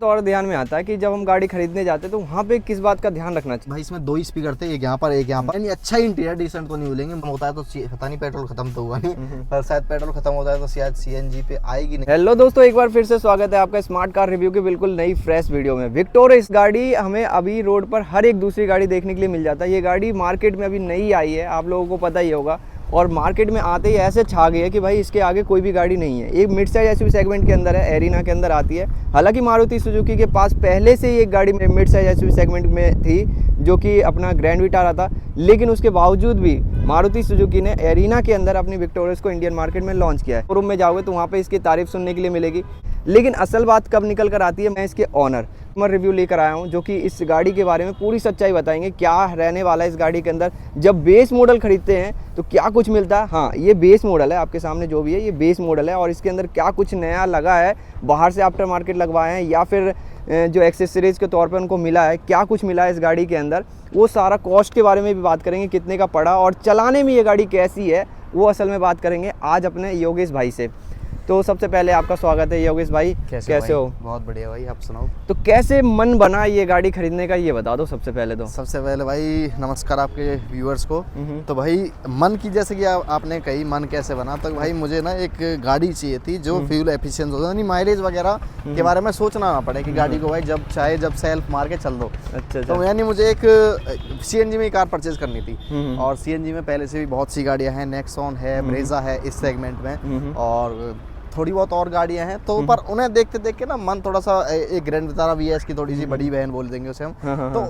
तो और ध्यान में आता है कि जब हम गाड़ी खरीदने जाते हैं तो वहाँ पे किस बात का ध्यान रखना चाहिए। भाई इसमें 2 स्पीकर थे, एक यहाँ पर एक यहाँ पर, यानी अच्छा इंटीरियर डिसेंट तो नहीं बोलेंगे, होता है तो पता नहीं पेट्रोल खत्म तो हुआ नहीं, पर शायद पेट्रोल खत्म होता है तो शायद सीएनजी पे आएगी नहीं। हेलो दोस्तों, एक बार फिर से स्वागत है आपका स्मार्ट कार रिव्यू की बिल्कुल नई फ्रेश वीडियो में। विक्टोर इस गाड़ी हमें अभी रोड पर हर एक दूसरी गाड़ी देखने के लिए मिल जाता है। ये गाड़ी मार्केट में अभी नई आई है, आप लोगों को पता ही होगा, और मार्केट में आते ही ऐसे छा गई है कि भाई इसके आगे कोई भी गाड़ी नहीं है। एक मिड साइज एसयूवी सेगमेंट के अंदर है, एरिना के अंदर आती है। हालांकि मारुति सुजुकी के पास पहले से ही एक गाड़ी मिड साइज एसयूवी सेगमेंट में थी जो कि अपना ग्रैंड विटारा था, लेकिन उसके बावजूद भी मारुति सुजुकी ने एरिना के अंदर अपनी विक्टोरियस को इंडियन मार्केट में लॉन्च किया है। शोरूम में जाओगे तो वहाँ पे इसकी तारीफ सुनने के लिए मिलेगी, लेकिन असल बात कब निकल कर आती है, मैं इसके ऑनर रिव्यू लेकर आया हूं जो कि इस गाड़ी के बारे में पूरी सच्चाई बताएंगे। क्या रहने वाला है इस गाड़ी के अंदर, जब बेस मॉडल खरीदते हैं तो क्या कुछ मिलता है। हाँ, ये बेस मॉडल है, आपके सामने जो भी है ये बेस मॉडल है, और इसके अंदर क्या कुछ नया लगा है, बाहर से आफ्टर मार्केट लगवाए हैं या फिर जो एक्सेसरीज के तौर पे उनको मिला है, क्या कुछ मिला है इस गाड़ी के अंदर, वो सारा कॉस्ट के बारे में भी बात करेंगे, कितने का पड़ा और चलाने में ये गाड़ी कैसी है वो असल में बात करेंगे आज अपने योगेश भाई से। तो सबसे पहले आपका स्वागत है योगेश भाई, कैसे हो? बहुत बढ़िया भाई, आप सुनाओ। तो कैसे मन बना ये गाड़ी खरीदने का, ये बता दो सबसे पहले। तो सबसे पहले भाई नमस्कार आपके व्यूअर्स को। तो भाई मन की, जैसे कि आपने कही मन कैसे बना, तो भाई मुझे ना एक गाड़ी चाहिए थी जो फ्यूल एफिशिएंट हो, यानी माइलेज वगैरह के बारे में सोचना ना पड़े कि गाड़ी को भाई जब चाहे जब सेल्फ मार के चल दो। अच्छा। तो यानी मुझे एक सीएनजी में कार परचेज करनी थी, और सीएनजी में पहले से भी बहुत सी गाड़ियां हैं, नेक्सॉन है, ब्रेजा है इस सेगमेंट में, और थोड़ी बहुत और गाड़ियां हैं। तो पर उन्हें देखते देख के ना मन थोड़ा सा, एक ग्रैंड विटारा वीएस की थोड़ी सी बड़ी बहन बोल देंगे उसे हम, तो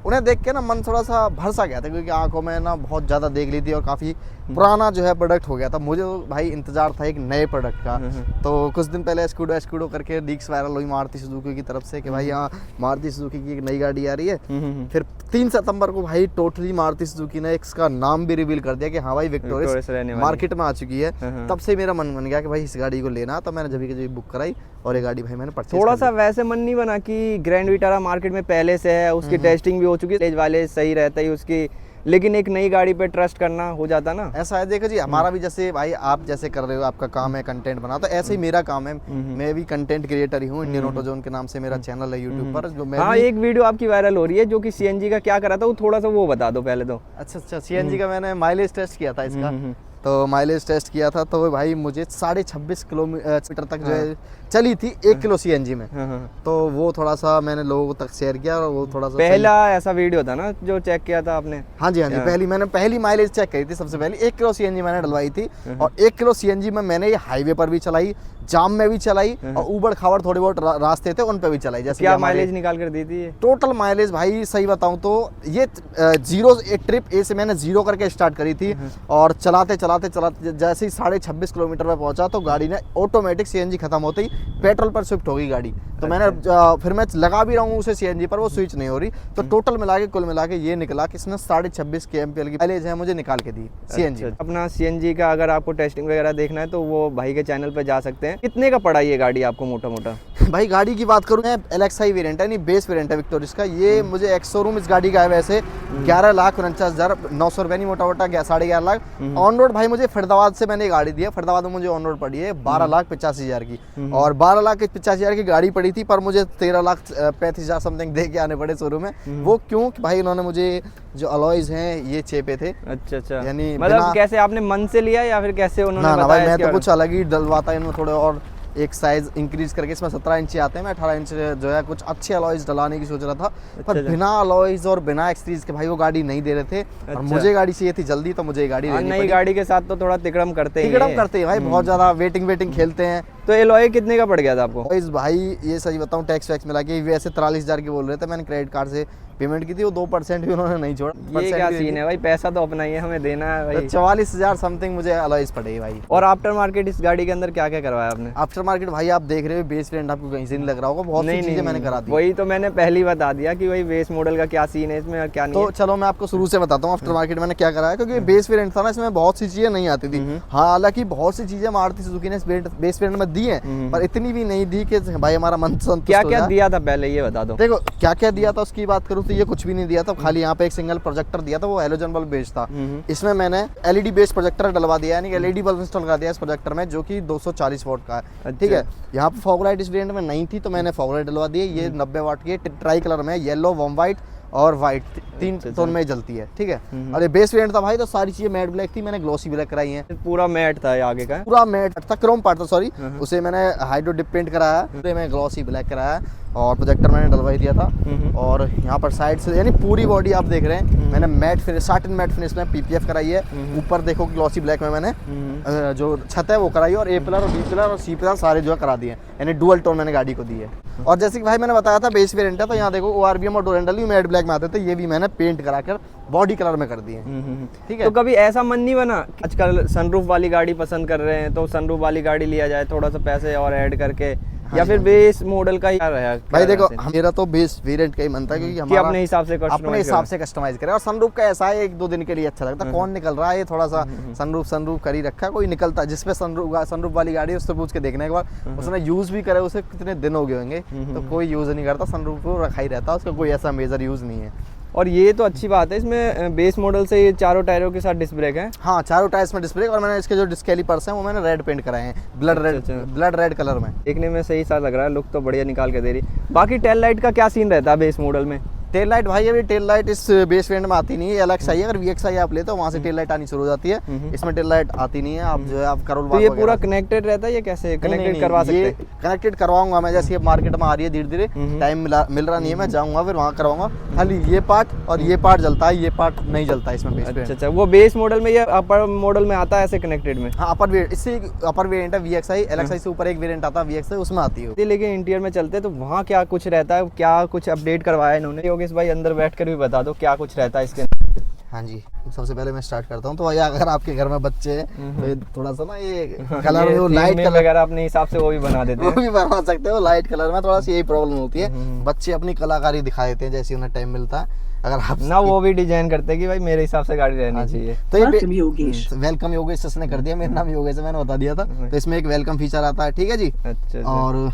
उन्हें देख के ना मन थोड़ा सा भर सा गया था, क्योंकि आंखों में ना बहुत ज़्यादा देख ली थी और काफ़ी पुराना जो है प्रोडक्ट हो गया था। मुझे तो भाई इंतजार था एक नए प्रोडक्ट का। तो कुछ दिन पहले स्कूडो करके लीक्स वायरल हुई मारुति सुजुकी की तरफ से कि भाई यहाँ मारुति सुजुकी की एक नई गाड़ी आ रही है। फिर 3 सितंबर को भाई टोटली मारुति सुजुकी ने इसका नाम भी रिवील कर दिया कि हाँ भाई विक्टोरियस मार्केट में आ चुकी है। तब से मेरा मन बन गया कि भाई इस गाड़ी को लेना, तो मैंने जब बुक कराई और ये गाड़ी भाई मैंने परचेज। थोड़ा सा वैसे मन नहीं बना कि ग्रैंड विटारा मार्केट में पहले से है, उसकी टेस्टिंग भी हो चुकी है, वाले सही रहता ही उसकी, लेकिन एक नई गाड़ी पे ट्रस्ट करना हो जाता ना। ऐसा है, देखो जी, हमारा भी जैसे भाई आप जैसे कर रहे हो, आपका काम है कंटेंट बना, तो ऐसे ही मेरा काम है, मैं भी कंटेंट क्रिएटर ही हूँ। इंडियन ऑटो जोन के नाम से मेरा चैनल है यूट्यूब पर, जो मैं एक वीडियो आपकी वायरल हो रही है जो कि सीएनजी का क्या करा था, वो थोड़ा सा वो बता दो पहले तो। अच्छा, सीएनजी का मैंने माइलेज टेस्ट किया था इसका। तो माइलेज टेस्ट किया था तो भाई मुझे 26.5 किलोमीटर तक जो है चली थी 1 किलो सीएनजी में। तो वो थोड़ा सा मैंने लोगों तक शेयर किया, और वो थोड़ा सा पहला ऐसा वीडियो था ना जो चेक किया था आपने? हाँ जी, मैंने पहली माइलेज चेक करी थी। सबसे पहले 1 किलो सीएनजी मैंने डलवाई थी, और 1 किलो सीएनजी में मैंने ये हाईवे पर भी चलाई, जाम में भी चलाई, और ऊबड़ खाबड़ थोड़े बहुत रास्ते थे उन पे भी चलाई। जैसे क्या माइलेज निकाल कर दी थी ये? टोटल माइलेज भाई सही बताऊं तो ये जीरो, एक ट्रिप ए से मैंने 0 करके स्टार्ट करी थी, और चलाते जैसे ही 26.5 किलोमीटर पे पहुंचा तो गाड़ी ने ऑटोमेटिक सीएनजी खत्म होते ही पेट्रोल पर शिफ्ट हो गई गाड़ी। तो मैंने फिर मैं लगा भी रहा हूँ उसे सीएनजी पर, वो स्विच नहीं हो रही। तो टोटल कुल मिला के ये निकला कि इसने 26.5 kmpl की माइलेज है मुझे निकाल के दी सीएनजी। अपना सीएनजी का अगर आपको टेस्टिंग वगैरह देखना है तो वो भाई के चैनल पे जा सकते हैं। कितने का पड़ा ये गाड़ी आपको मोटा? भाई गाड़ी की बात करूँ, एलएक्सआई वेरिएंट है, नहीं बेस वेरिएंट है विक्टोरियस का। ये मुझे एक्स शोरूम इस गाड़ी का है वैसे 11,49,900 रुपये, नहीं मोटा 11.5 लाख। ऑन रोड भाई मुझे फरीदाबाद से मैंने गाड़ी दी है, फरीदाबाद में मुझे ऑन रोड पड़ी है 12,85,000 की, और 12,85,000 की गाड़ी पड़ी थी, पर मुझे 13,35,000 समथिंग दे के आने पड़े शोरूम में। वो क्यों कि भाई इन्होंने मुझे जो अलॉयज हैं ये चेपे थे। अच्छा, यानी मतलब कैसे आपने मन से लिया या फिर कैसे उन्होंने बताया? भाई मैं तो कुछ अलग ही डलवाता है इनमें, थोड़े और एक साइज इंक्रीज करके, इसमें 17 इंच आते हैं, मैं 18 इंच जो है कुछ अच्छे अलॉयज डलाने की सोच रहा था। पर बिना अलॉयज और बिना एक्सट्रीज के भाई वो गाड़ी नहीं दे रहे थे। और मुझे गाड़ी चाहिए थी जल्दी, तो मुझे गाड़ी लेनी पड़ी। नई गाड़ी के साथ तो थोड़ा तिकड़म करते हैं भाई, बहुत ज्यादा वेटिंग खेलते हैं। तो एलॉय कितने का पड़ गया था आपको? इस भाई ये सही बताऊं, टैक्स वैक्स मिला के वैसे 43,000 की बोल रहे थे, मैंने क्रेडिट कार्ड से पेमेंट की थी, वो 2% भी उन्होंने नहीं छोड़ा। ये क्या सीन है भाई, पैसा तो अपना ही है, हमें देना है भाई। 44,000 समथिंग मुझे अलॉयज पड़े भाई। और आफ्टर मार्केट इस गाड़ी के अंदर क्या क्या करवाया आपने? आफ्टर मार्केट भाई आप देख रहे हो, बेस वेरिएंट आपको कहीं से नहीं लग रहा होगा, बहुत सी चीजें मैंने करा दी। वही तो मैंने पहले ही बता दिया कि भाई बेस मॉडल का क्या सीन है इसमें और क्या नहीं। तो चलो मैं आपको शुरू से बताता हूँ आफ्टर मार्केट मैंने क्या करा है, क्योंकि बेस वेरिएंट था ना, इसमें बहुत सी चीजें नहीं आती थी। हाँ, हालांकि बहुत सी चीजें मारुति सुजुकी ने बेस वेरिएंट में दी है, पर इतनी भी नहीं दी कि भाई हमारा मन संतुष्ट क्या हो क्या जाए। दिया था पहले ये बता दो। देखो क्या क्या दिया था उसकी बात करूँ तो ये कुछ भी नहीं दिया था, खाली यहाँ पे एक सिंगल प्रोजेक्टर दिया था, वो हेलोजन बल्ब बेस्ड था। इसमें मैंने एलईडी बेस्ड प्रोजेक्टर डलवा दिया, यानी एलईडी बल्ब इंस्टॉल कर दिया इस प्रोजेक्टर में, जो कि 240 वॉट का है। ठीक है, यहाँ पे फॉग लाइट इस वेरिएंट में नहीं थी तो मैंने फॉग लाइट डलवा दी है। ये 90 वाट की ट्राई कलर में, येलो, वार्म व्हाइट और व्हाइट, तीन टोन में जलती है। ठीक है, और ये बेस वेरिएंट था भाई, तो सारी चीजें मैट ब्लैक थी, मैंने ग्लॉसी ब्लैक कराई है। पूरा मैट था ये आगे का, पूरा मैट था, क्रोम पार्ट था सॉरी, उसे मैंने हाइड्रो डिप पेंट कराया, उसे मैं ग्लॉसी ब्लैक कराया और प्रोजेक्टर मैंने डलवाई दिया था। और यहाँ पर साइड से यानी पूरी बॉडी आप देख रहे हैं, मैंने matte finish, satin matte finish में पीपीएफ कराई है। ऊपर देखो ग्लॉसी ब्लैक में मैंने जो छत है वो कराई, और ए पिलर और बी पिलर और सी पिलर सारे जो है करा दिए, यानी डुअल टोन मैंने गाड़ी को दी है। और जैसे कि भाई मैंने बताया था बेस वेरिएंट है, तो यहाँ देखो ORBM और डोर हैंडल भी मैट ब्लैक में आते थे, ये भी मैंने पेंट कराकर बॉडी कलर में कर दिए। ठीक है, तो कभी ऐसा मन नहीं बना, आजकल सनरूफ वाली गाड़ी पसंद कर रहे हैं तो सनरूफ वाली गाड़ी लिया जाए, थोड़ा सा पैसे और ऐड करके, या फिर बेस मॉडल का ही रहा? भाई देखो मेरा तो बेस वेरिएंट का ही मन था, क्योंकि हमारा अपने हिसाब से कस्टमाइज करें। और सनरूफ का ऐसा है 1-2 दिन के लिए अच्छा लगता है, कौन निकल रहा है ये थोड़ा सा सनरूफ कर ही रखा, कोई निकलता है जिसपे सनरूफ वाली गाड़ी है उससे पूछ के देखने के बाद उसने यूज भी करे, उसे कितने दिन हो गए होंगे, तो कोई यूज नहीं करता, सनरूफ को रखा ही रहता है, उसका कोई ऐसा मेजर यूज नहीं है। और ये तो अच्छी बात है, इसमें बेस मॉडल से ये चारों टायरों के साथ डिस्क ब्रेक है। हाँ, चारों टायर्स में डिस्क ब्रेक, और मैंने इसके जो डिस्क कैलिपर्स हैं वो मैंने रेड पेंट कराए हैं, ब्लड रेड कलर में। देखने में सही सा लग रहा है, लुक तो बढ़िया निकाल के दे रही। बाकी टेल लाइट का क्या सीन रहता है बेस मॉडल में? टेल लाइट भाई अभी टेल लाइट इस बेस वेरिएंट में आती नहीं है, LXi अगर VXi आप लेते हो वहाँ से टेल लाइट आनी शुरू हो जाती है, इसमें टेल लाइट आती नहीं है। आप जो है आप करोल तो ये पूरा कनेक्टेड रहता है, ये कैसे कनेक्टेड करवा सकते हैं? कनेक्टेड करवाऊंगा मैं, जैसे मार्केट में आ रही है धीरे धीरे, टाइम मिल रहा नहीं है, मैं जाऊंगा फिर वहाँ करवाऊंगा। खाली ये पार्ट और ये पार्ट जलता है, ये पार्ट नहीं जलता है इसमें। अच्छा, वो बेस मॉडल में, ये अपर मॉडल में आता है ऐसे कनेक्टेड में? हाँ, अपर वेरिएंट, इससे अपर वेरिएंट है VXi, LXi से ऊपर एक वेरिएंट आता है VXi, उसमें आती है। लेकिन इंटीरियर में चलते तो वहाँ क्या कुछ रहता है, क्या कुछ अपडेट करवाया इन्होंने? योगेश भाई अंदर बैठ कर भी बता दो क्या कुछ रहता है इसके अंदर। हाँ जी, सबसे पहले मैं स्टार्ट करता हूँ। तो भाई अगर आपके घर में बच्चे हैं तो ये थोड़ा सा ना ये कलर वो लाइट कलर वगैरह अपने हिसाब से वो भी बना देते हैं, वो भी बना सकते हो। लाइट कलर में थोड़ा सा यही प्रॉब्लम होती है, बच्चे अपनी कलाकारी दिखा देते हैं जैसे उन्हें टाइम मिलता है। अगर आप ना वो भी डिजाइन करते हैं कि भाई मेरे हिसाब से गाड़ी रहनी चाहिए। तो ये वेलकम योगेश ने कर दिया, मेरा नाम योगेश है, मैंने बता दिया था। तो इसमें एक वेलकम फीचर आता है, ठीक है जी। अच्छा। और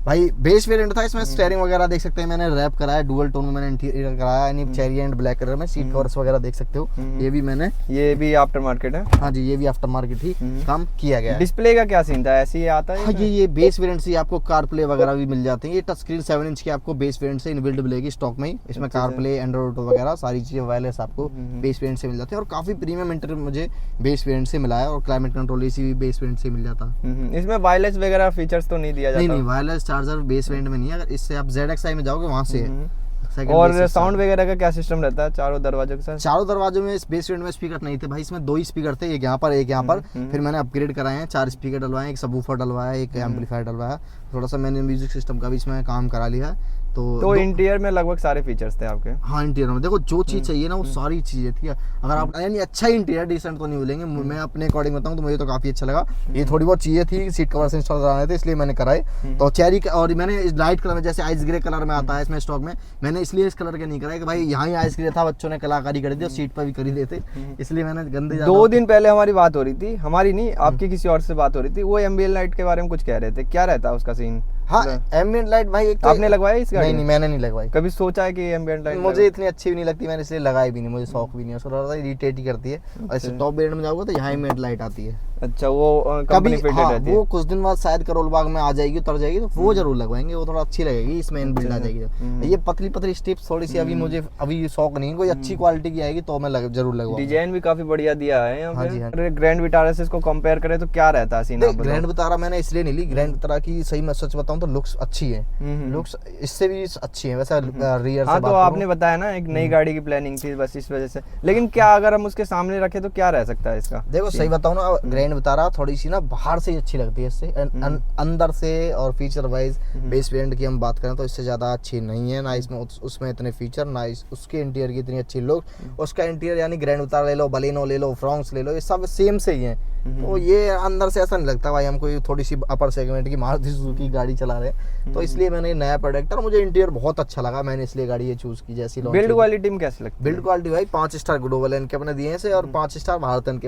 भाई बेस वेरिएंट था, इसमें स्टीयरिंग वगैरह देख सकते हैं, मैंने रैप कराया, डुअल टोन में मैंने इंटीरियर कराया, यानी चेरी एंड ब्लैक कलर में। सीट कवर्स वगैरह देख सकते हो, ये भी मैंने, ये भी आफ्टर मार्केट है। हाँ जी, ये भी आफ्टर मार्केट ही काम किया गया है। डिस्प्ले का क्या सीन था, ऐसे ही आता है? हाँ, ये बेस वेरिएंट से आपको कार प्ले वगैरह भी मिल जाते हैं। ये टच स्क्रीन 7 इंच की आपको बेस वेरिएंट से इनबिल्ट मिलेगी स्टॉक में ही। इसमें कार प्ले, एंड्रॉइड ऑटो वगैरह सारी चीजें वायरलेस आपको बेस वेरिएंट से मिल जाती है। और काफी प्रीमियम इंटीरियर मुझे बेस वेरिएंट से मिला है, और क्लाइमेट कंट्रोल एसी भी बेस वेरिएंट से मिल जाता है। इसमें वायरलेस वगैरह फीचर्स तो नहीं दिया जाता? नहीं, वायरलेस चार्जर बेस वेरिएंट में नहीं है। अगर इससे आप ZXi में जाओगे वहां से है। और साउंड वगैरह का क्या सिस्टम रहता है चारों दरवाजों के साथ? चारों दरवाजों में इस बेस वेरिएंट में स्पीकर नहीं थे भाई, इसमें 2 ही स्पीकर थे, एक यहाँ पर एक यहाँ पर। फिर मैंने अपग्रेड कराए हैं, 4 स्पीकर डलवाए, एक सबवूफर डलवाया, एक एम्पलीफायर डलवाया, थोड़ा सा मैंने म्यूजिक सिस्टम का भी इसमें काम करा लिया है। तो इंटीरियर में लगभग सारे फीचर्स थे आपके? हाँ, इंटीरियर में देखो जो चीज चाहिए ना वो सारी चीजें थी। अगर आप यानी अच्छा इंटीरियर डिसेंट तो नहीं बोलेंगे, मैं अपने अकॉर्डिंग बताऊं तो मुझे तो काफी अच्छा लगा। ये थोड़ी बहुत चीजें थी, सीट कवर्स इंस्टॉल कराने थे इसलिए मैंने कराए। तो चेरी और मैंने इस लाइट कलर में, जैसे आइस ग्रे कलर में आता है इसमें स्टॉक में, मैंने इसलिए इस कलर के नहीं कराए कि भाई यहाँ ही आइस ग्रे था, बच्चों ने कलाकारी कर दी और सीट पर भी कर ही देते, इसलिए मैंने गंदे। 2 दिन पहले हमारी बात हो रही थी, हमारी नहीं आपकी किसी और से बात हो रही थी, वो एम्बिएंट लाइट के बारे में कुछ कह रहे थे, क्या रहता है उसका सीन? हाँ, एम्बिएंट लाइट भाई एक तो आपने लगवाया इस गाड़ी? नहीं, मैंने नहीं लगवाई। कभी सोचा है कि एम्बिएंट लाइट? मुझे इतनी अच्छी भी नहीं लगती, मैंने इसलिए लगाई भी नहीं, मुझे शौक भी नहीं है, थोड़ा सा इरिटेट ही करती है। और इससे टॉप वेरिएंट में जाओगे तो यहाँ एम्बिएंट लाइट आती है। अच्छा, वो कंपनी फिटेड रहती है? वो कुछ दिन बाद शायद करोल बाग में आ जाएगी, उतर जाएगी, तो वो जरूर लगवाएंगे, वो थोड़ा अच्छी लगेगी, इसमें इनबिल्ट आ जाएगी। ये पतली पतली स्ट्रिप्स थोड़ी सी अभी शौक नहीं, कोई अच्छी क्वालिटी की आएगी तो मैं जरूर लगवाऊंगा। डिजाइन भी काफी बढ़िया दिया है यहाँ पे। ग्रैंड विटारा से इसको कंपेयर करें तो क्या रहता है सीन? ग्रैंड विटारा मैंने इसलिए नहीं ली, ग्रैंड विटारा की सही मैं सच बताऊं तो लुक्स अच्छी है, लुक्स इससे भी अच्छी है वैसा रियर से। हाँ, तो आपने बताया ना एक नई गाड़ी की प्लानिंग थी, बस इस वजह से। लेकिन क्या अगर हम उसके सामने रखें तो क्या रह सकता है इसका? देखो सही बताऊं ना, ग्रैंड विटारा थोड़ी सी ना बाहर से ही अच्छी लगती है इससे, अंदर से और फीचर वाइज बेस वेरिएंट की हम बात करें तो इससे ज्यादा अच्छी नहीं है ना। इसमें उसमें इतने फीचर ना उसके इंटीरियर की इतनी अच्छी लुक। उसका इंटीरियर यानी ग्रैंड विटारा ले लो, बलेनो ले लो, फ्रॉन्क्स ले लो, ये सब सेम से ही है। तो ये अंदर से ऐसा नहीं लगता भाई हम कोई थोड़ी सी अपर सेगमेंट की मारुति सुजुकी गाड़ी चला रहे हैं। तो इसलिए मैंने नया प्रोडक्ट, और मुझे इंटीरियर बहुत अच्छा लगा, मैंने इसलिए गाड़ी ये चूज की। जैसी बिल्ड क्वालिटी में कैसे लगती है? बिल्ड क्वालिटी भाई 5 स्टार ग्लोबल एन के अपने दिए हैं, और 5 स्टार भारत एन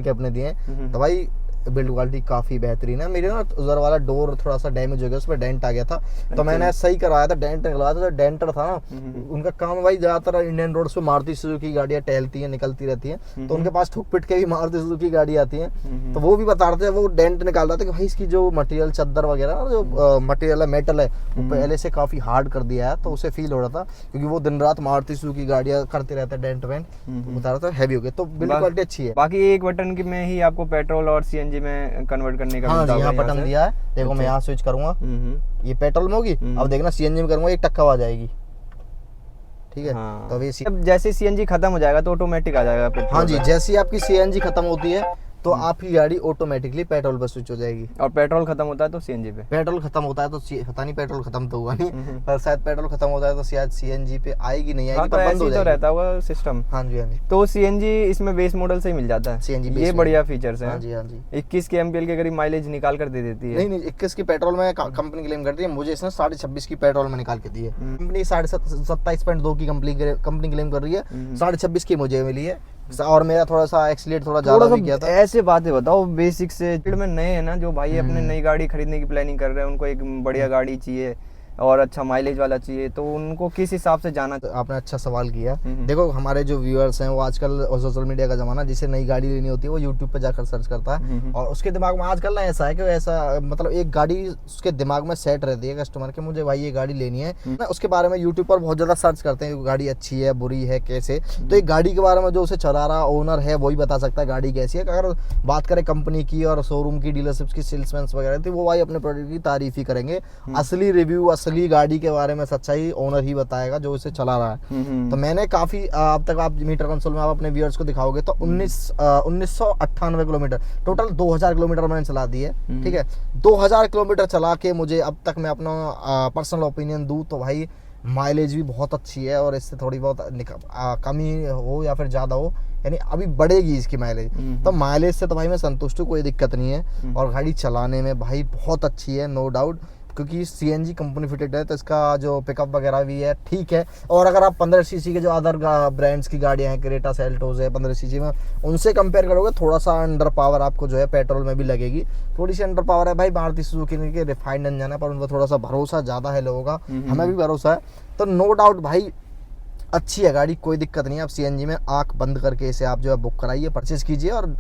के अपने दिए हैं। तो भाई बिल्ड क्वालिटी काफ़ी बेहतरीन है। मेरे ना उधर वाला डोर थोड़ा सा डैमेज हो गया, उसमें डेंट आ गया था, तो मैंने सही करवाया था, डेंट निकलवाया था। जो डेंटर था ना, उनका काम भाई ज़्यादातर इंडियन रोड्स पे मारुति सुजुकी गाड़ियाँ टहलती हैं, निकलती रहती हैं, तो उनके पास ठुक पिट के भी मारुति सुजुकी गाड़ी आती है, तो वो भी बता रहे थे, वो डेंट निकाल रहा था कि भाई इसकी जो मटेरियल चद्दर वगैरह जो मटेरियल है, मेटल है, वो पहले से काफ़ी हार्ड कर दिया है, तो उसे फील हो रहा था, क्योंकि वो दिन रात मारुति सुजुकी गाड़ियाँ करते रहते हैं डेंट वेंट, बता रहा था हैवी हो गया। तो बिल्ड क्वालिटी अच्छी है। बाकी एक बटन की में ही आपको पेट्रोल और सीएनजी में कन्वर्ट करने का हाँ जी, यहाँ बटन दिया है, देखो मैं यहाँ स्विच करूंगा, ये पेट्रोल में होगी, अब देखना सीएनजी में करूंगा, एक टक्का आ जाएगी, ठीक है। हाँ। तो अभी अब जैसे सीएनजी खत्म हो जाएगा तो ऑटोमेटिक आ जाएगा पेट्रोल। हाँ जी, जैसे ही आपकी सीएनजी खत्म होती है तो आपकी गाड़ी ऑटोमेटिकली पेट्रोल पर स्विच हो जाएगी। और पेट्रोल खत्म होता है तो सीएनजी पे। पेट्रोल खत्म होता है तो पता नहीं, पेट्रोल खत्म तो हुआ नहीं, पर शायद पेट्रोल खत्म होता है तो शायद सीएनजी पे आएगी, नहीं आएगी, हाँ, तो पर बंद ऐसे हो ही तो जाएगी। रहता होगा सिस्टम। हाँ जी, हाँ जी। तो सीएनजी इसमें बेस मॉडल से ही मिल जाता है। सीएनजी ये बढ़िया फीचर्स है। हाँ जी, हाँ जी। 21 के एमपीएल के करीब माइलेज निकाल कर दे देती है। नहीं 21 की पेट्रोल में कंपनी क्लेम करती है, मुझे इसने 26.5 की पेट्रोल में निकाल के दी है। कंपनी 27.2 की कंपनी क्लेम कर रही है, 26.5 की मुझे मिली है, और मेरा थोड़ा सा एक्सीलेट थोड़ा ज्यादा भी किया था। ऐसे बातें बताओ बेसिक से, में नए है ना जो भाई अपने नई गाड़ी खरीदने की प्लानिंग कर रहे हैं, उनको एक बढ़िया गाड़ी चाहिए और अच्छा माइलेज वाला चाहिए, तो उनको किस हिसाब से जाना चाहिए? आपने अच्छा सवाल किया। देखो हमारे जो व्यूअर्स हैं वो आजकल सोशल मीडिया का जमाना, जिसे नई गाड़ी लेनी होती है वो यूट्यूब पे जाकर सर्च करता है, और उसके दिमाग में आजकल ना ऐसा है कि ऐसा मतलब एक गाड़ी उसके दिमाग में सेट रहती है कस्टमर के, मुझे भाई ये गाड़ी लेनी है ना, उसके बारे में यूट्यूब पर बहुत ज्यादा सर्च करते हैं, गाड़ी अच्छी है बुरी है कैसे, तो एक गाड़ी के बारे में जो उसे चला रहा ओनर है वही बता सकता है गाड़ी कैसी है। अगर बात करें कंपनी की और शोरूम की, डीलरशिप की, सेल्समैन वगैरह थी, वो भाई अपने प्रोडक्ट की तारीफ ही करेंगे। असली रिव्यू, असली गाड़ी के बारे में सच्चाई ओनर ही बताएगा जो इसे चला रहा है। तो मैंने काफी अब तक आप मीटर कंसोल में आप अपने व्यूअर्स को दिखाओगे तो 1998 किलोमीटर, टोटल 2000 किलोमीटर मैंने चला दी है, ठीक है। 2000 किलोमीटर चला के मुझे अब तक मैं अपना पर्सनल ओपिनियन दूं तो भाई माइलेज भी बहुत अच्छी है, और इससे थोड़ी बहुत कमी हो या फिर ज़्यादा हो, यानी अभी बढ़ेगी इसकी माइलेज, तो माइलेज से तो भाई मैं संतुष्ट हूँ, कोई दिक्कत नहीं है, और गाड़ी चलाने में भाई बहुत अच्छी है, नो डाउट, क्योंकि सीएनजी कंपनी फिटेड है तो इसका जो पिकअप वगैरह भी है ठीक है। और अगर आप 15 सीसी के जो अदर ब्रांड्स की गाड़ियां हैं, क्रेटा सेल्टोस है 15 सीसी में, उनसे कंपेयर करोगे थोड़ा सा अंडर पावर आपको जो है पेट्रोल में भी लगेगी, थोड़ी सी अंडर पावर है भाई। मारुति सुजुकी के रिफाइंड इंजन है, पर उन पर थोड़ा सा भरोसा ज़्यादा है लोगों का, हमें भी भरोसा है, तो नो डाउट भाई अच्छी है गाड़ी, कोई दिक्कत नहीं है। आप सीएनजी में आंख बंद करके इसे आप जो है बुक कराइए, परचेज कीजिए, और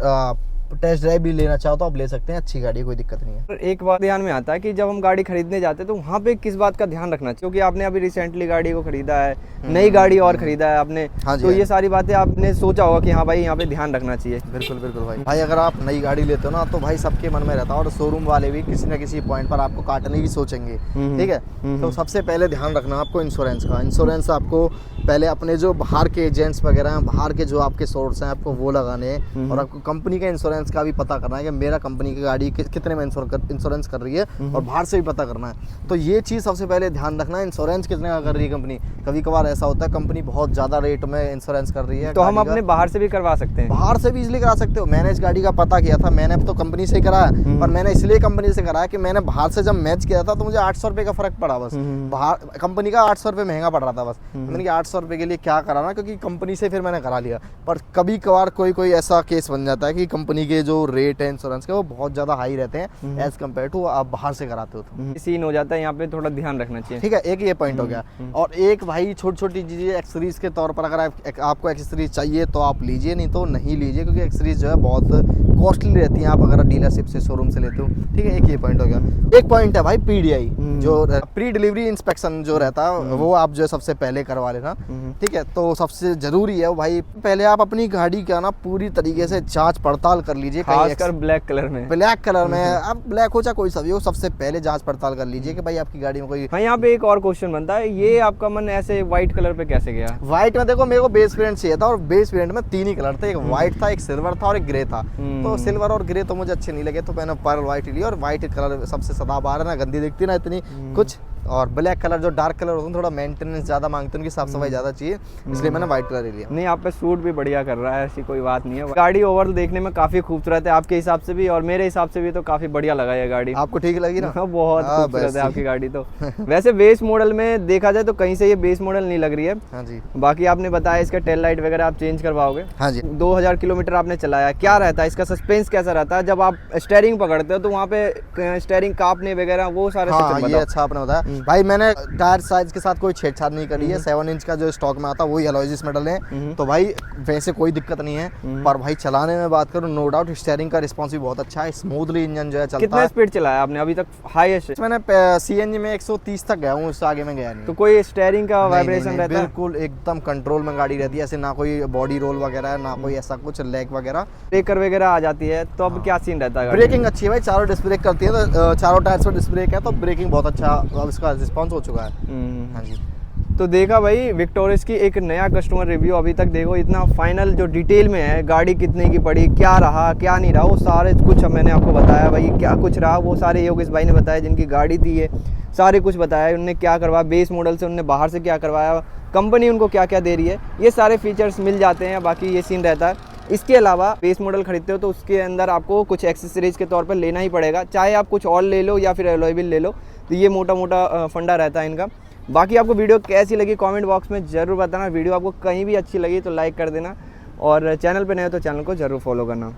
टेस्ट ड्राइव भी लेना चाहो तो आप ले सकते हैं, अच्छी गाड़ी है, कोई दिक्कत नहीं है। एक बात ध्यान में आता है कि जब हम गाड़ी खरीदने जाते हैं तो वहाँ पे किस बात का ध्यान रखना चाहिए, क्योंकि आपने अभी रिसेंटली गाड़ी को खरीदा है, नई गाड़ी और खरीदा है आपने, हाँ जी, तो ये सारी बातें आपने सोचा होगा कि हाँ भाई यहाँ पे ध्यान रखना चाहिए। बिल्कुल बिल्कुल भाई अगर आप नई गाड़ी लेते हो ना तो भाई सबके मन में रहता है, और शोरूम वाले भी किसी न किसी पॉइंट पर आपको काटने की सोचेंगे, ठीक है। तो सबसे पहले ध्यान रखना आपको इंश्योरेंस का। इंश्योरेंस आपको पहले अपने जो बाहर के एजेंट्स वगैरह हैं, बाहर के जो आपके सोर्स हैं, आपको वो लगाने हैं, और आपको कंपनी के इंश्योरेंस का भी पता करना है कि मेरा कंपनी की गाड़ी कितने में इंश्योरेंस कर रही है, और बाहर से भी पता करना है। तो ये चीज़ सबसे पहले ध्यान रखना है, इंश्योरेंस कितने का कर रही है कंपनी। कभी कभार ऐसा होता है कंपनी बहुत ज़्यादा रेट में इंश्योरेंस कर रही है, तो हम अपने बाहर से भी करवा सकते हैं। बाहर से भी इजीली करा सकते हो। मैंने इस गाड़ी का पता किया था, मैंने अब तो कंपनी से ही कराया, पर मैंने इसलिए कंपनी से कराया कि मैंने बाहर से जब मैच किया था तो मुझे 800 रुपये का फर्क पड़ा बस। बाहर कंपनी का 800 रुपये महंगा पड़ रहा था बस। मैंने कहा 800 रुपये के लिए क्या कराना, क्योंकि कंपनी से फिर मैंने करा लिया। पर कभी कभार कोई ऐसा केस बन जाता है कि कंपनी के जो रेट है इंश्योरेंस के वो बहुत ज़्यादा हाई रहते हैं एज कम्पेयर टू आप बाहर से कराते हो तो। सीन हो जाता है, यहाँ पे थोड़ा ध्यान रखना चाहिए, ठीक है। एक ये पॉइंट हो गया, और एक भाई छोटी छोटी चीज़ें एक्सेसरीज के तौर पर, अगर आपको एक्सेसरीज चाहिए तो आप लीजिए, नहीं तो नहीं लीजिए, क्योंकि एक्सेसरीज जो है बहुत कॉस्टली रहती हैं आप अगर डीलरशिप से शोरूम से लेते हो, ठीक है। एक ये पॉइंट हो गया। एक पॉइंट है भाई पीडीआई, जो प्री डिलीवरी इंस्पेक्शन जो रहता है वो आप जो है सबसे पहले करवा लेना, ठीक है। तो सबसे जरूरी है भाई पहले आप अपनी गाड़ी का ना पूरी तरीके से जांच पड़ताल कर लीजिए, खासकर ब्लैक कलर में। ब्लैक कलर में अब ब्लैक हो चाहे कोई सा भी हो, सबसे पहले जांच पड़ताल कर लीजिए कि भाई आपकी गाड़ी में कोई। हाँ, यहाँ पे एक और क्वेश्चन बनता है, ये आपका मन ऐसे व्हाइट कलर पे कैसे गया? व्हाइट में देखो मेरे को बेस वेरिएंट चाहिए था, और बेस वेरिएंट में 3 ही कलर थे, एक व्हाइट था, एक सिल्वर था और एक ग्रे था। तो सिल्वर और ग्रे तो मुझे अच्छे नहीं लगे, तो मैंने पर्ल व्हाइट ली, और व्हाइट कलर सबसे सदाबहार है ना, गंदी दिखती ना इतनी कुछ, और ब्लैक कलर जो डार्क कलर होते हैं थोड़ा मेंटेनेंस ज़्यादा मांगते हैं, उनकी साफ सफाई ज़्यादा चाहिए, इसलिए मैंने व्हाइट कलर लिया। नहीं, आप पे सूट भी बढ़िया कर रहा है, ऐसी कोई बात नहीं है। गाड़ी ओवरऑल देखने में काफ़ी खूबसूरत है आपके हिसाब से भी, और मेरे हिसाब से भी तो काफ़ी बढ़िया लगा ये गाड़ी। आपको ठीक लगी ना? बहुत खूबसूरत है आपकी गाड़ी तो। वैसे बेस मॉडल में देखा जाए तो कहीं से ये बेस मॉडल नहीं लग रही है। हाँ जी। बाकी आपने बताया इसका टेल लाइट वगैरह आप चेंज करवाओगे। हाँ जी। 2000 किलोमीटर आपने चलाया, क्या रहता है इसका सस्पेंस, कैसा रहता है जब आप स्टेयरिंग पकड़ते हो तो वहाँ पे स्टेयरिंग कांपने वगैरह वो सारे हाँ, सिस्टम ये बताओ। अच्छा आपने बताया भाई। मैंने टायर साइज के साथ कोई छेड़छाड़ नहीं करी है। 7 इंच का जो स्टॉक में आता है वही एलॉय मॉडल है, तो भाई वैसे कोई दिक्कत नहीं है। पर भाई चलाने में बात करूँ, नो डाउट स्टीयरिंग का रिस्पॉन्स भी बहुत अच्छा है, स्मूथली इंजन जो है चलता कितना है। स्पीड चलाया आपने अभी तक हाईएस्ट? मैंने सीएनजी में 130 तक गया हूँ, उससे आगे में गया नहीं। तो कोई स्टेयरिंग का नहीं, वाइब्रेशन नहीं, रहता है? बिल्कुल एकदम कंट्रोल में गाड़ी रहती है, ऐसे ना कोई बॉडी रोल वगैरह है, ना कोई ऐसा कुछ लैग वगैरह। ब्रेकर वगैरह आ जाती है तो अब क्या सीन रहता है? ब्रेकिंग अच्छी है भाई, चारों डिस्क ब्रेक करती है, तो चारों टायर्स पर डिस्क ब्रेक है, तो ब्रेकिंग बहुत अच्छा अब इसका रिस्पॉन्स हो चुका है। हाँ जी। तो देखा भाई विक्टोरियस की एक नया कस्टमर रिव्यू। अभी तक देखो इतना फाइनल जो डिटेल में है, गाड़ी कितने की पड़ी, क्या रहा क्या नहीं रहा, वो सारे कुछ मैंने आपको बताया भाई। क्या कुछ रहा वो सारे योगेश भाई ने बताया, जिनकी गाड़ी थी ये, सारे कुछ बताया उनने क्या करवाया, बेस मॉडल से उनने बाहर से क्या करवाया, कंपनी उनको क्या क्या दे रही है, ये सारे फीचर्स मिल जाते हैं। बाकी ये सीन रहता है। इसके अलावा बेस मॉडल खरीदते हो तो उसके अंदर आपको कुछ एक्सेसरीज के तौर पर लेना ही पड़ेगा, चाहे आप कुछ और ले लो या फिर एलॉय व्हील ले लो, तो ये मोटा मोटा फंडा रहता है इनका। बाकी आपको वीडियो कैसी लगी कमेंट बॉक्स में ज़रूर बताना। वीडियो आपको कहीं भी अच्छी लगी तो लाइक कर देना, और चैनल पे नए हो तो चैनल को ज़रूर फॉलो करना।